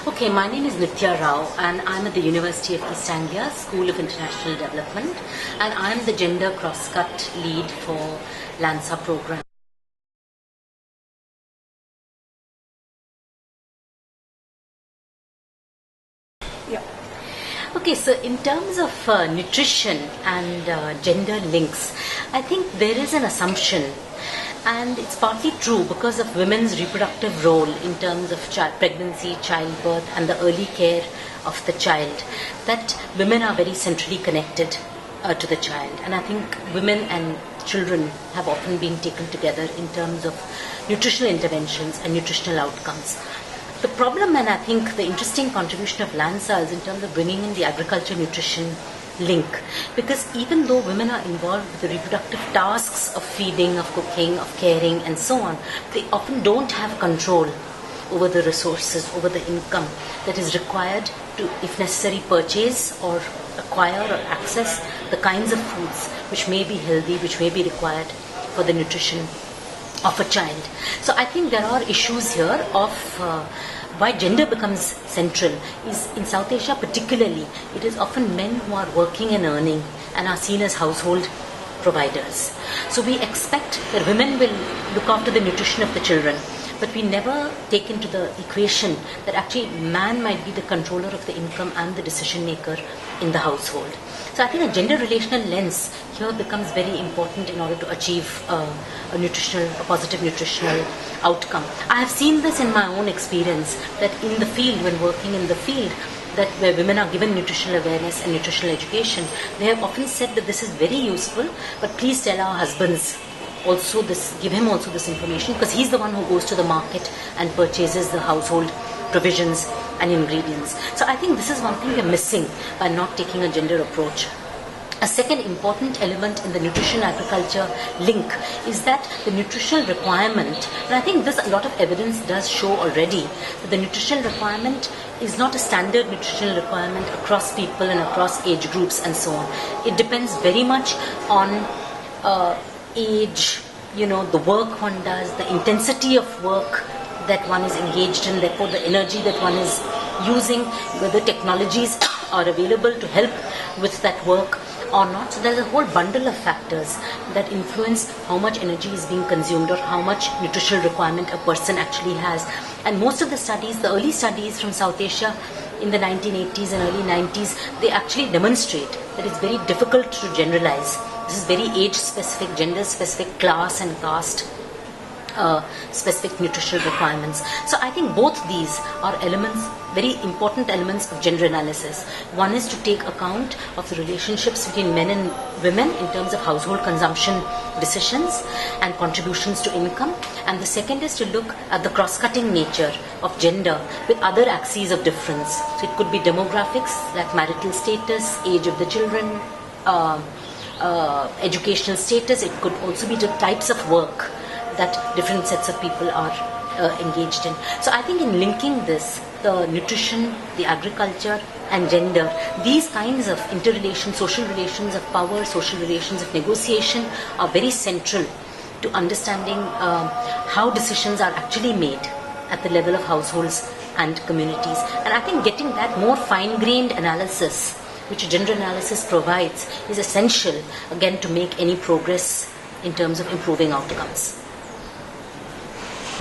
Okay, my name is Nitya Rao and I'm at the University of East Anglia, School of International Development, and I'm the Gender Crosscut Lead for LANSA program. Yeah. Okay, so in terms of nutrition and gender links, I think there is an assumption, and it's partly true because of women's reproductive role in terms of pregnancy, childbirth, and the early care of the child, that women are very centrally connected to the child. And I think women and children have often been taken together in terms of nutritional interventions and nutritional outcomes. The problem, and I think the interesting contribution of LANSA, is in terms of bringing in the agriculture nutrition link, because even though women are involved with the reproductive tasks of feeding, of cooking, of caring and so on, they often don't have control over the resources, over the income that is required to, if necessary, purchase or acquire or access the kinds of foods which may be healthy, which may be required for the nutrition of a child. So I think there are issues here of why gender becomes central. Is in South Asia particularly, it is often men who are working and earning and are seen as household providers. So we expect that women will look after the nutrition of the children, but we never take into the equation that actually man might be the controller of the income and the decision maker in the household. So I think a gender relational lens here becomes very important in order to achieve a positive nutritional outcome. I have seen this in my own experience, that in the field, when working in the field, that where women are given nutritional awareness and nutritional education, they have often said that this is very useful, but please tell our husbands also this, give him also this information, because he's the one who goes to the market and purchases the household provisions and ingredients. So I think this is one thing we're missing by not taking a gender approach. A second important element in the nutrition agriculture link is that the nutritional requirement, and I think this, a lot of evidence does show already, that the nutritional requirement is not a standard nutritional requirement across people and across age groups and so on. It depends very much on age, the work one does, the intensity of work that one is engaged in, therefore the energy that one is using, whether technologies are available to help with that work or not. So there's a whole bundle of factors that influence how much energy is being consumed or how much nutritional requirement a person actually has. And most of the studies, the early studies from South Asia in the 1980s and early 90s, they actually demonstrate that it's very difficult to generalize. This is very age-specific, gender-specific, class and caste specific nutritional requirements. So I think both these are elements, very important elements of gender analysis. One is to take account of the relationships between men and women in terms of household consumption decisions and contributions to income. And the second is to look at the cross-cutting nature of gender with other axes of difference. So it could be demographics, like marital status, age of the children, educational status. It could also be the types of work that different sets of people are engaged in. So I think in linking this, the nutrition, the agriculture and gender, these kinds of interrelations, social relations of power, social relations of negotiation are very central to understanding how decisions are actually made at the level of households and communities. And I think getting that more fine-grained analysis, which gender analysis provides, is essential, again, to make any progress in terms of improving outcomes.